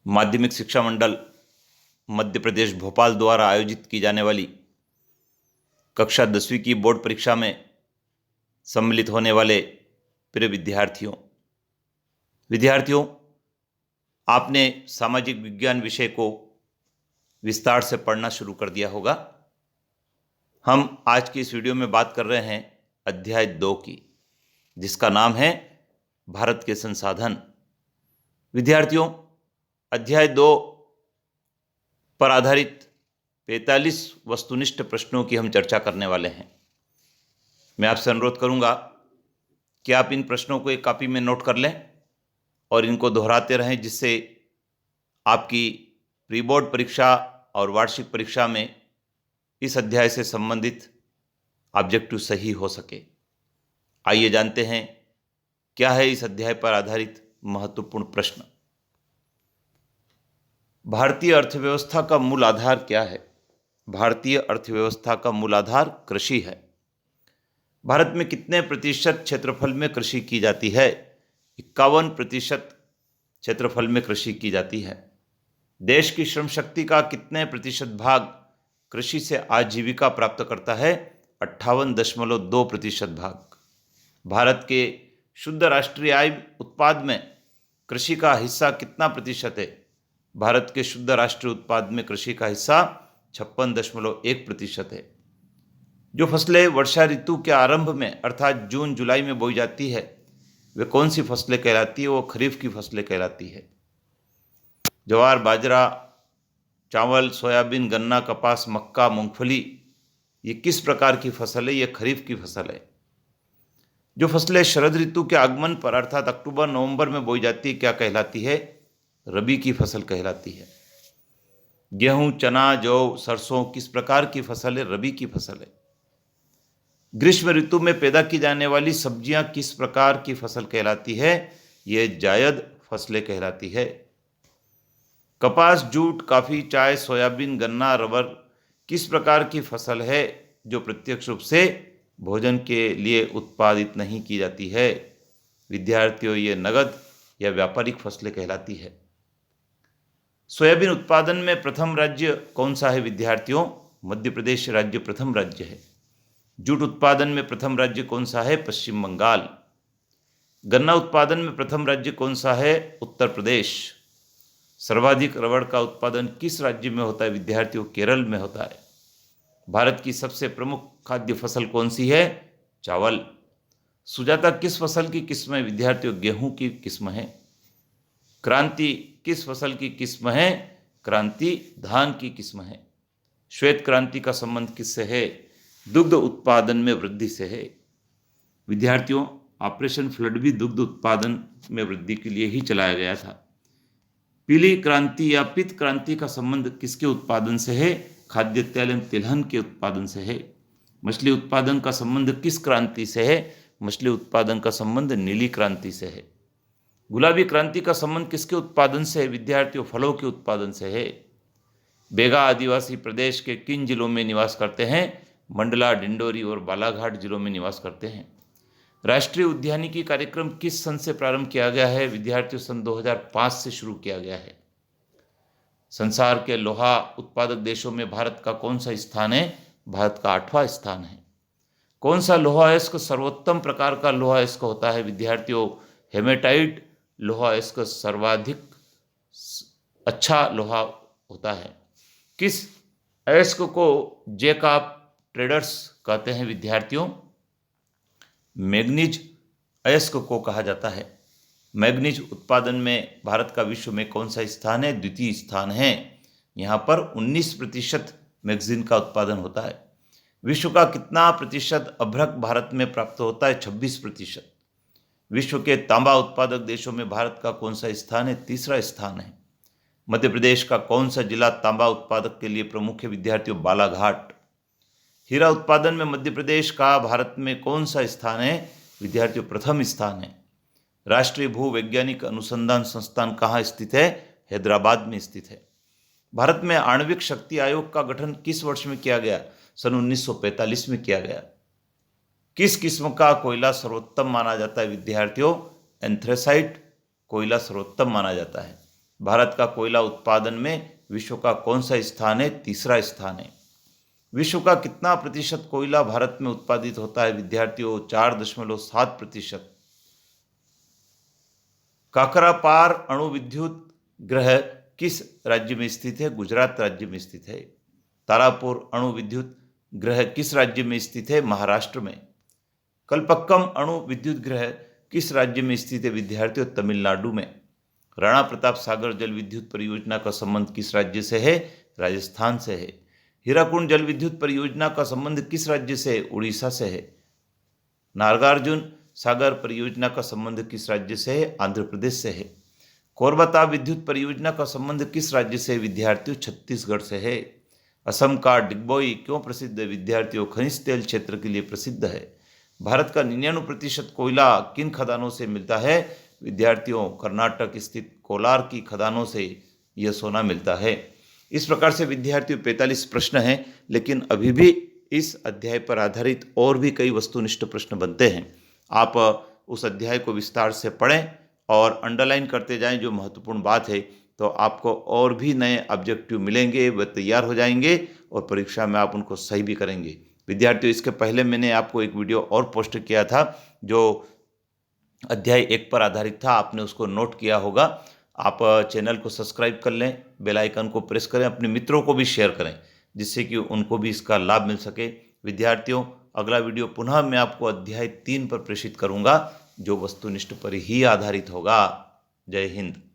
माध्यमिक शिक्षा मंडल मध्य प्रदेश भोपाल द्वारा आयोजित की जाने वाली कक्षा 10वीं की बोर्ड परीक्षा में सम्मिलित होने वाले प्रिय विद्यार्थियों, आपने सामाजिक विज्ञान विषय को विस्तार से पढ़ना शुरू कर दिया होगा। हम आज की इस वीडियो में बात कर रहे हैं अध्याय 2 की, जिसका नाम है भारत के संसाधन। विद्यार्थियों, अध्याय 2 पर आधारित 45 वस्तुनिष्ठ प्रश्नों की हम चर्चा करने वाले हैं। मैं आपसे अनुरोध करूंगा कि आप इन प्रश्नों को एक कॉपी में नोट कर लें और इनको दोहराते रहें, जिससे आपकी प्री बोर्ड परीक्षा और वार्षिक परीक्षा में इस अध्याय से संबंधित ऑब्जेक्टिव सही हो सके। आइए जानते हैं क्या है इस अध्याय पर आधारित महत्वपूर्ण प्रश्न। भारतीय अर्थव्यवस्था का मूल आधार क्या है? भारतीय अर्थव्यवस्था का मूल आधार कृषि है। भारत में कितने प्रतिशत क्षेत्रफल में कृषि की जाती है? 51% क्षेत्रफल में कृषि की जाती है। देश की श्रम शक्ति का कितने प्रतिशत भाग कृषि से आजीविका प्राप्त करता है? 58.2% भाग। भारत के शुद्ध राष्ट्रीय आय उत्पाद में कृषि का हिस्सा कितना प्रतिशत है? भारत के शुद्ध राष्ट्रीय उत्पाद में कृषि का हिस्सा 56.1% है। जो फसलें वर्षा ऋतु के आरंभ में अर्थात जून जुलाई में बोई जाती है, वे कौन सी फसलें कहलाती है? वो खरीफ की फसलें कहलाती है। ज्वार, बाजरा, चावल, सोयाबीन, गन्ना, कपास, मक्का, मूंगफली, ये किस प्रकार की फसल है? ये खरीफ की फसल है। जो फसलें शरद ऋतु के आगमन पर अर्थात अक्टूबर नवंबर में बोई जाती है, क्या कहलाती है? रबी की फसल कहलाती है। गेहूं, चना, जौ, सरसों किस प्रकार की फसल है? रबी की फसल है। ग्रीष्म ऋतु में पैदा की जाने वाली सब्जियां किस प्रकार की फसल कहलाती है? ये जायद फसलें कहलाती है। कपास, जूट, कॉफी, चाय, सोयाबीन, गन्ना, रबर किस प्रकार की फसल है जो प्रत्यक्ष रूप से भोजन के लिए उत्पादित नहीं की जाती है? विद्यार्थियों, ये नगद या व्यापारिक फसलें कहलाती है। सोयाबीन उत्पादन में प्रथम राज्य कौन सा है? विद्यार्थियों, मध्य प्रदेश राज्य प्रथम राज्य है। जूट उत्पादन में प्रथम राज्य कौन सा है? पश्चिम बंगाल। गन्ना उत्पादन में प्रथम राज्य कौन सा है? उत्तर प्रदेश। सर्वाधिक रबड़ का उत्पादन किस राज्य में होता है? विद्यार्थियों, केरल में होता है। भारत की सबसे प्रमुख खाद्य फसल कौन सी है? चावल। सुजाता किस फसल की किस्म है? विद्यार्थियों, गेहूं की किस्म है। क्रांति किस फसल की किस्म है? क्रांति धान की किस्म है। श्वेत क्रांति का संबंध किससे है? दुग्ध उत्पादन में वृद्धि से है। विद्यार्थियों, ऑपरेशन फ्लड भी दुग्ध उत्पादन में वृद्धि के लिए ही चलाया गया था। पीली क्रांति या पीत क्रांति का संबंध किसके उत्पादन से है? खाद्य तेल एवं तिलहन के उत्पादन से है। मछली उत्पादन का संबंध किस क्रांति से है? मछली उत्पादन का संबंध नीली क्रांति से है। गुलाबी क्रांति का संबंध किसके उत्पादन से है? विद्यार्थियों, फलों के उत्पादन से है। बेगा आदिवासी प्रदेश के किन जिलों में निवास करते हैं? मंडला, डिंडोरी और बालाघाट जिलों में निवास करते हैं। राष्ट्रीय उद्यानिकी कार्यक्रम किस सन से प्रारंभ किया गया है? विद्यार्थियों, सन 2005 से शुरू किया गया है। संसार के लोहा उत्पादक देशों में भारत का कौन सा स्थान है? भारत का 8वां स्थान है। कौन सा लोहा अयस्क सर्वोत्तम प्रकार का लोहा अयस्क होता है? विद्यार्थियों, हेमेटाइट लोहा अयस्क सर्वाधिक अच्छा लोहा होता है। किस अयस्क को जैक ऑफ ट्रेडर्स कहते हैं? विद्यार्थियों, मैग्नीज अयस्क को कहा जाता है। मैग्नीज उत्पादन में भारत का विश्व में कौन सा स्थान है? द्वितीय स्थान है। यहाँ पर 19% मैग्नीज का उत्पादन होता है। विश्व का कितना प्रतिशत अभ्रक भारत में प्राप्त होता है? 26%। विश्व के तांबा उत्पादक देशों में भारत का कौन सा स्थान है? तीसरा स्थान है। मध्य प्रदेश का कौन सा जिला तांबा उत्पादक के लिए प्रमुख है? विद्यार्थियों, बालाघाट। हीरा उत्पादन में मध्य प्रदेश का भारत में कौन सा स्थान है? विद्यार्थियों, प्रथम स्थान है। राष्ट्रीय भू वैज्ञानिक अनुसंधान संस्थान कहाँ स्थित है? हैदराबाद में स्थित है। भारत में आणविक शक्ति आयोग का गठन किस वर्ष में किया गया? सन 1945 में किया गया। किस किस्म का कोयला सर्वोत्तम माना जाता है? विद्यार्थियों, एंथ्रेसाइट कोयला सर्वोत्तम माना जाता है। भारत का कोयला उत्पादन में विश्व का कौन सा स्थान है? तीसरा स्थान है। विश्व का कितना प्रतिशत कोयला भारत में उत्पादित होता है विद्यार्थियों? 4.7%। काकरापार अणु विद्युत ग्रह किस राज्य में स्थित है? गुजरात राज्य में स्थित है। तारापुर अणु विद्युत ग्रह किस राज्य में स्थित है? महाराष्ट्र में। कल्पक्कम अणु विद्युत ग्रह किस राज्य में स्थित है विद्यार्थियों? तमिलनाडु में। राणा प्रताप सागर जल विद्युत परियोजना का संबंध किस राज्य से है? राजस्थान से है। हीराकुंड जल विद्युत परियोजना का संबंध किस राज्य से है? उड़ीसा से है। नागार्जुन सागर परियोजना का संबंध किस राज्य से है? आंध्र प्रदेश से है। कोरबा विद्युत परियोजना का संबंध किस राज्य से है विद्यार्थियों? छत्तीसगढ़ से है। असम का डिगबोई क्यों प्रसिद्ध है विद्यार्थियों? खनिज तेल क्षेत्र के लिए प्रसिद्ध है। भारत का 99% कोयला किन खदानों से मिलता है विद्यार्थियों? कर्नाटक स्थित कोलार की खदानों से यह सोना मिलता है। इस प्रकार से विद्यार्थियों 45 प्रश्न हैं, लेकिन अभी भी इस अध्याय पर आधारित और भी कई वस्तुनिष्ठ प्रश्न बनते हैं। आप उस अध्याय को विस्तार से पढ़ें और अंडरलाइन करते जाएं जो महत्वपूर्ण बात है, तो आपको और भी नए ऑब्जेक्टिव मिलेंगे, वे तैयार हो जाएंगे और परीक्षा में आप उनको सही भी करेंगे। विद्यार्थियों, इसके पहले मैंने आपको एक वीडियो और पोस्ट किया था जो अध्याय 1 पर आधारित था, आपने उसको नोट किया होगा। आप चैनल को सब्सक्राइब कर लें, बेल आइकन को प्रेस करें, अपने मित्रों को भी शेयर करें, जिससे कि उनको भी इसका लाभ मिल सके। विद्यार्थियों, अगला वीडियो पुनः मैं आपको अध्याय 3 पर प्रेषित करूंगा, जो वस्तुनिष्ठ पर ही आधारित होगा। जय हिंद।